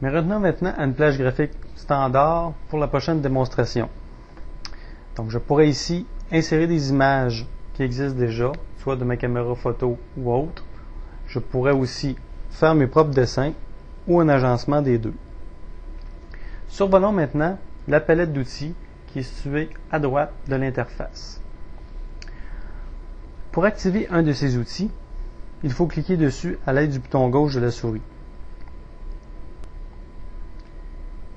Mais revenons maintenant à une plage graphique standard pour la prochaine démonstration. Donc je pourrais ici insérer des images qui existent déjà, soit de ma caméra photo ou autre. Je pourrais aussi faire mes propres dessins ou un agencement des deux. Survolons maintenant la palette d'outils qui est située à droite de l'interface. Pour activer un de ces outils, il faut cliquer dessus à l'aide du bouton gauche de la souris.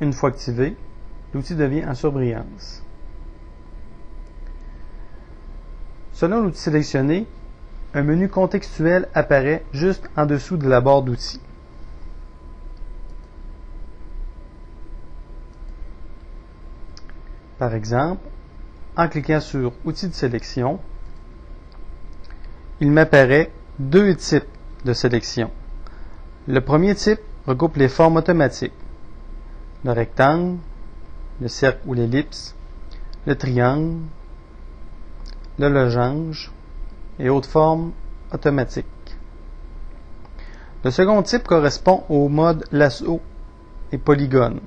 Une fois activé, l'outil devient en surbrillance. Selon l'outil sélectionné, un menu contextuel apparaît juste en dessous de la barre d'outils. Par exemple, en cliquant sur Outils de sélection, il m'apparaît deux types de sélection. Le premier type regroupe les formes automatiques, le rectangle, le cercle ou l'ellipse, le triangle, le losange et autres formes automatiques. Le second type correspond au mode lasso et polygone.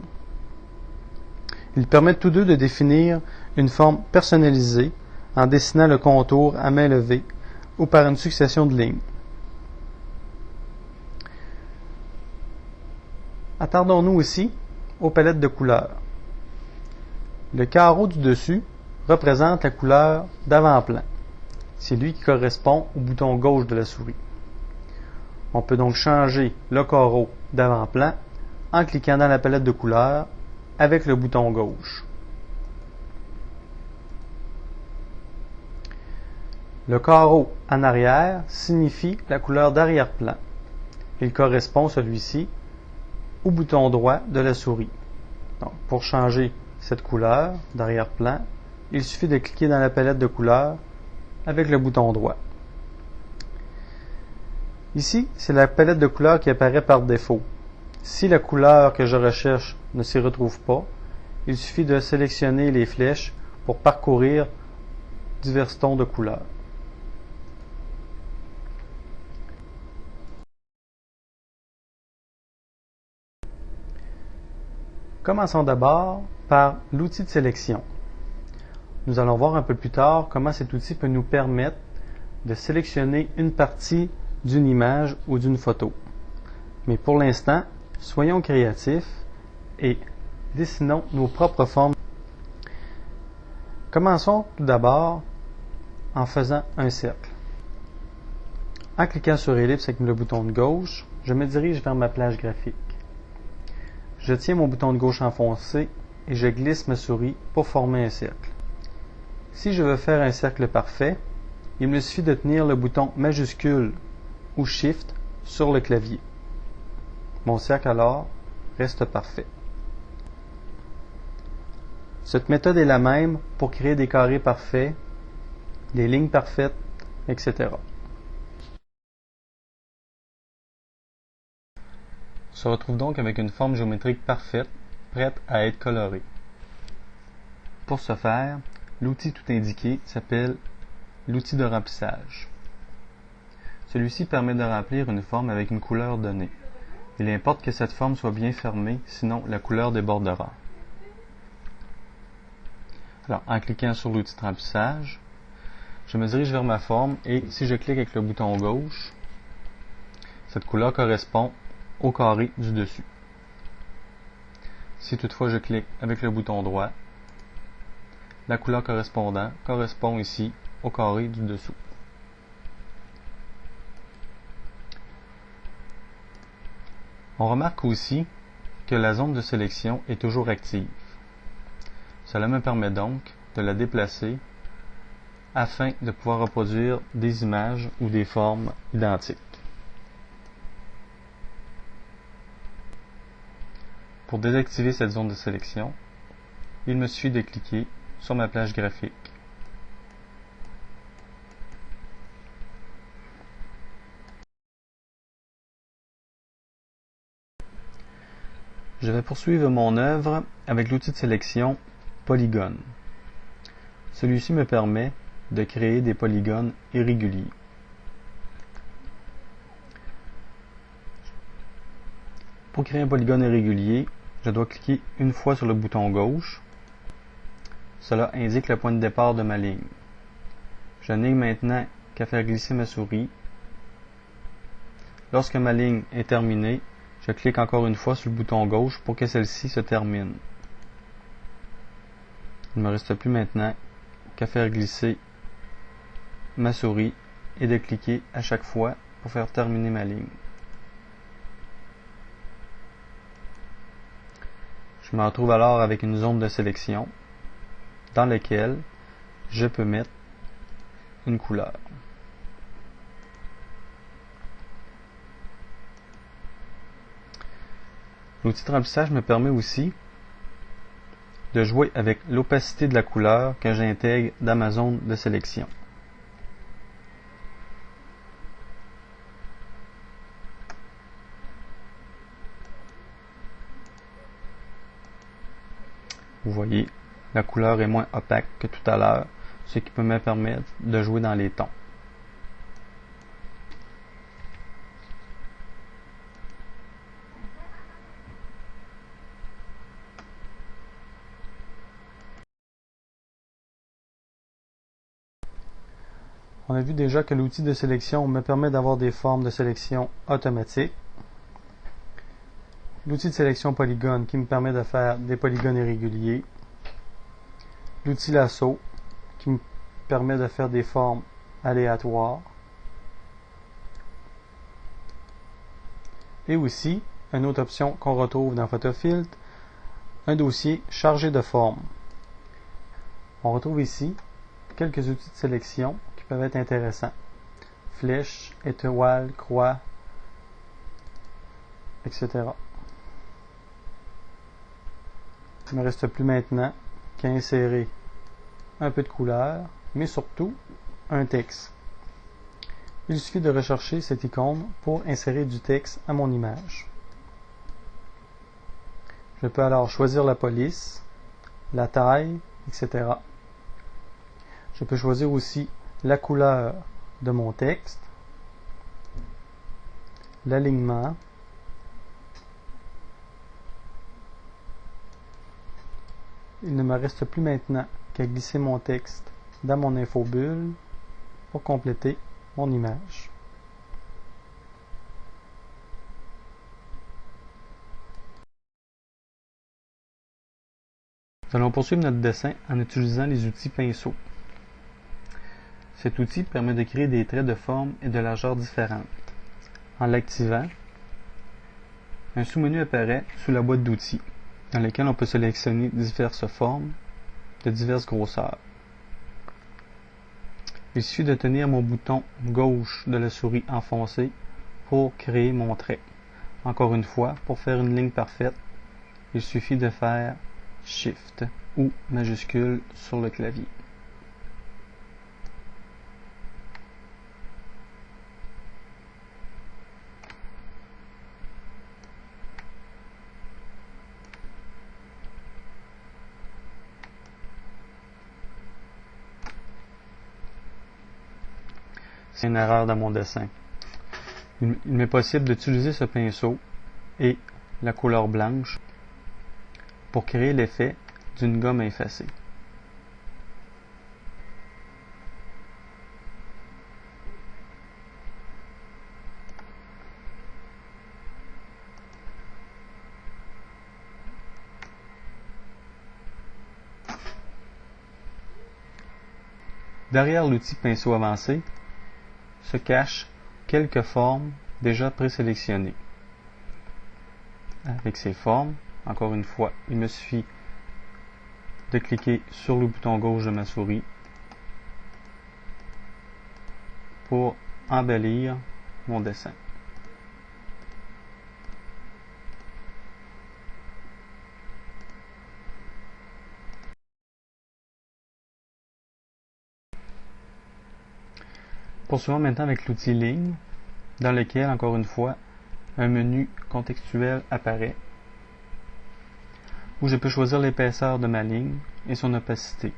Ils permettent tous deux de définir une forme personnalisée en dessinant le contour à main levée ou par une succession de lignes. Attardons-nous aussi aux palettes de couleurs. Le carreau du dessus représente la couleur d'avant-plan. C'est lui qui correspond au bouton gauche de la souris. On peut donc changer le carreau d'avant-plan en cliquant dans la palette de couleurs avec le bouton gauche. Le carreau en arrière signifie la couleur d'arrière-plan. Il correspond, celui-ci, au bouton droit de la souris. Donc, pour changer cette couleur d'arrière-plan, il suffit de cliquer dans la palette de couleurs avec le bouton droit. Ici, c'est la palette de couleurs qui apparaît par défaut. Si la couleur que je recherche ne s'y retrouve pas, il suffit de sélectionner les flèches pour parcourir divers tons de couleurs. Commençons d'abord par l'outil de sélection. Nous allons voir un peu plus tard comment cet outil peut nous permettre de sélectionner une partie d'une image ou d'une photo. Mais pour l'instant, soyons créatifs et dessinons nos propres formes. Commençons tout d'abord en faisant un cercle. En cliquant sur Ellipse avec le bouton de gauche, je me dirige vers ma plage graphique. Je tiens mon bouton de gauche enfoncé et je glisse ma souris pour former un cercle. Si je veux faire un cercle parfait, il me suffit de tenir le bouton majuscule ou Shift sur le clavier. Mon cercle alors reste parfait. Cette méthode est la même pour créer des carrés parfaits, des lignes parfaites, etc. On se retrouve donc avec une forme géométrique parfaite, prête à être colorée. Pour ce faire, l'outil tout indiqué s'appelle l'outil de remplissage. Celui-ci permet de remplir une forme avec une couleur donnée. Il importe que cette forme soit bien fermée, sinon la couleur débordera. Alors, en cliquant sur l'outil de remplissage, je me dirige vers ma forme et si je clique avec le bouton gauche, cette couleur correspond au carré du dessus. Si toutefois je clique avec le bouton droit, la couleur correspondante correspond ici au carré du dessous. On remarque aussi que la zone de sélection est toujours active. Cela me permet donc de la déplacer afin de pouvoir reproduire des images ou des formes identiques. Pour désactiver cette zone de sélection, il me suffit de cliquer sur ma plage graphique. Je vais poursuivre mon œuvre avec l'outil de sélection Polygone. Celui-ci me permet de créer des polygones irréguliers. Pour créer un polygone irrégulier, je dois cliquer une fois sur le bouton gauche. Cela indique le point de départ de ma ligne. Je n'ai maintenant qu'à faire glisser ma souris. Lorsque ma ligne est terminée, je clique encore une fois sur le bouton gauche pour que celle-ci se termine. Il ne me reste plus maintenant qu'à faire glisser ma souris et de cliquer à chaque fois pour faire terminer ma ligne. Je me retrouve alors avec une zone de sélection dans laquelle je peux mettre une couleur. L'outil de remplissage me permet aussi de jouer avec l'opacité de la couleur que j'intègre dans ma zone de sélection. Vous voyez, la couleur est moins opaque que tout à l'heure, ce qui peut me permettre de jouer dans les tons. On a vu déjà que l'outil de sélection me permet d'avoir des formes de sélection automatiques. L'outil de sélection polygone qui me permet de faire des polygones irréguliers. L'outil lasso qui me permet de faire des formes aléatoires. Et aussi, une autre option qu'on retrouve dans Photofiltre, un dossier chargé de formes. On retrouve ici quelques outils de sélection qui peuvent être intéressants. Flèches, étoiles, croix, etc. Il ne me reste plus maintenant qu'à insérer un peu de couleur, mais surtout un texte. Il suffit de rechercher cette icône pour insérer du texte à mon image. Je peux alors choisir la police, la taille, etc. Je peux choisir aussi la couleur de mon texte, l'alignement, il ne me reste plus maintenant qu'à glisser mon texte dans mon infobulle pour compléter mon image. Nous allons poursuivre notre dessin en utilisant les outils pinceau. Cet outil permet de créer des traits de forme et de largeur différentes. En l'activant, un sous-menu apparaît sous la boîte d'outils, dans lequel on peut sélectionner diverses formes de diverses grosseurs. Il suffit de tenir mon bouton gauche de la souris enfoncé pour créer mon trait. Encore une fois, pour faire une ligne parfaite, il suffit de faire Shift ou majuscule sur le clavier. C'est une erreur dans mon dessin. Il m'est possible d'utiliser ce pinceau et la couleur blanche pour créer l'effet d'une gomme effacée. Derrière l'outil pinceau avancé se cachent quelques formes déjà présélectionnées. Avec ces formes, encore une fois, il me suffit de cliquer sur le bouton gauche de ma souris pour embellir mon dessin. Poursuivons maintenant avec l'outil ligne, dans lequel, encore une fois, un menu contextuel apparaît, où je peux choisir l'épaisseur de ma ligne et son opacité.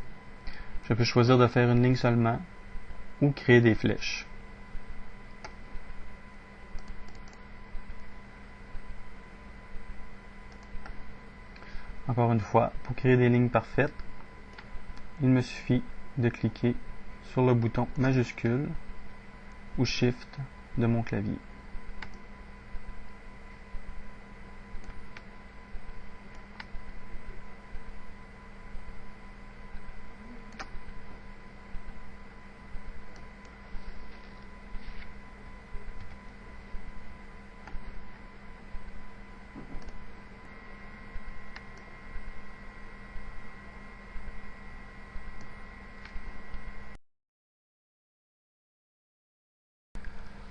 Je peux choisir de faire une ligne seulement ou créer des flèches. Encore une fois, pour créer des lignes parfaites, il me suffit de cliquer sur le bouton majuscule ou Shift de mon clavier.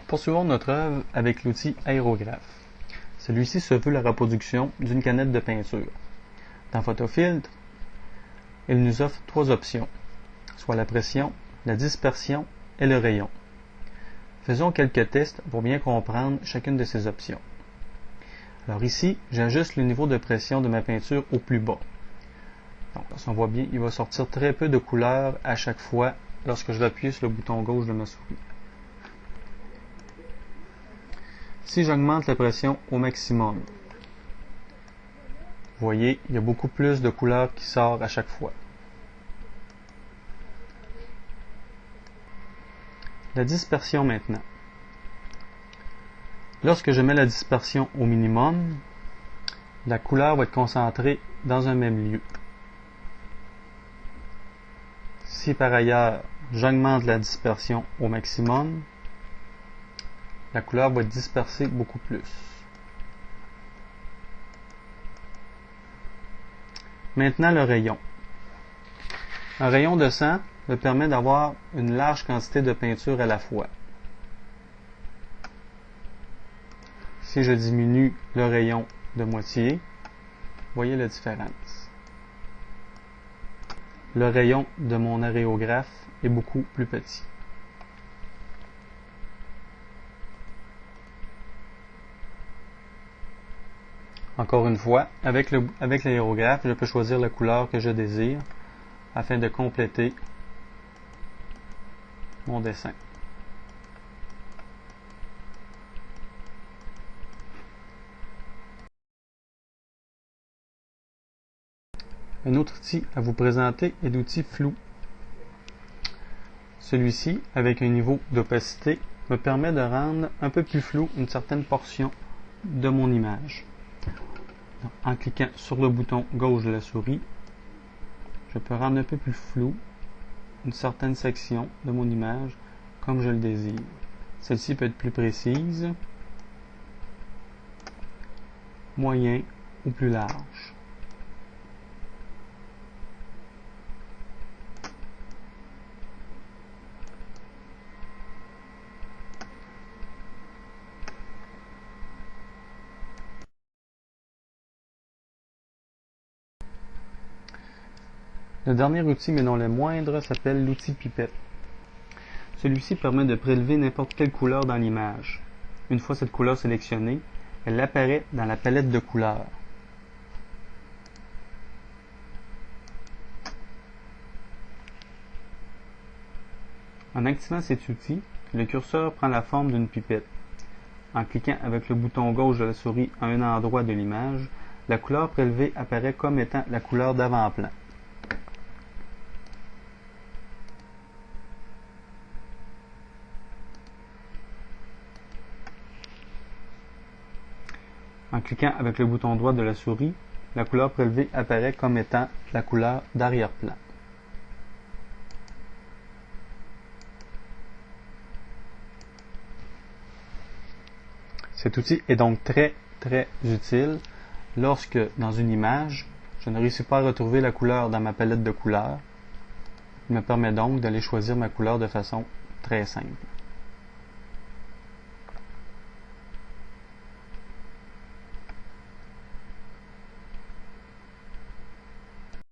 Poursuivons notre œuvre avec l'outil aérographe. Celui-ci se veut la reproduction d'une canette de peinture. Dans Photofiltre, il nous offre 3 options, soit la pression, la dispersion et le rayon. Faisons quelques tests pour bien comprendre chacune de ces options. Alors ici, j'ajuste le niveau de pression de ma peinture au plus bas. Donc, si on voit bien, il va sortir très peu de couleur à chaque fois lorsque je vais appuyer sur le bouton gauche de ma souris. Si j'augmente la pression au maximum, vous voyez, il y a beaucoup plus de couleur qui sort à chaque fois. La dispersion maintenant. Lorsque je mets la dispersion au minimum, la couleur va être concentrée dans un même lieu. Si par ailleurs j'augmente la dispersion au maximum, la couleur va être dispersée beaucoup plus. Maintenant le rayon. Un rayon de 100 me permet d'avoir une large quantité de peinture à la fois. Si je diminue le rayon de moitié, voyez la différence. Le rayon de mon aérographe est beaucoup plus petit. Encore une fois, avec l'aérographe, je peux choisir la couleur que je désire afin de compléter mon dessin. Un autre outil à vous présenter est l'outil flou. Celui-ci, avec un niveau d'opacité, me permet de rendre un peu plus flou une certaine portion de mon image. En cliquant sur le bouton gauche de la souris, je peux rendre un peu plus flou une certaine section de mon image comme je le désire. Celle-ci peut être plus précise, moyen ou plus large. Le dernier outil, mais non le moindre, s'appelle l'outil pipette. Celui-ci permet de prélever n'importe quelle couleur dans l'image. Une fois cette couleur sélectionnée, elle apparaît dans la palette de couleurs. En activant cet outil, le curseur prend la forme d'une pipette. En cliquant avec le bouton gauche de la souris à un endroit de l'image, la couleur prélevée apparaît comme étant la couleur d'avant-plan. En cliquant avec le bouton droit de la souris, la couleur prélevée apparaît comme étant la couleur d'arrière-plan. Cet outil est donc très utile lorsque, dans une image, je ne réussis pas à retrouver la couleur dans ma palette de couleurs. Il me permet donc d'aller choisir ma couleur de façon très simple.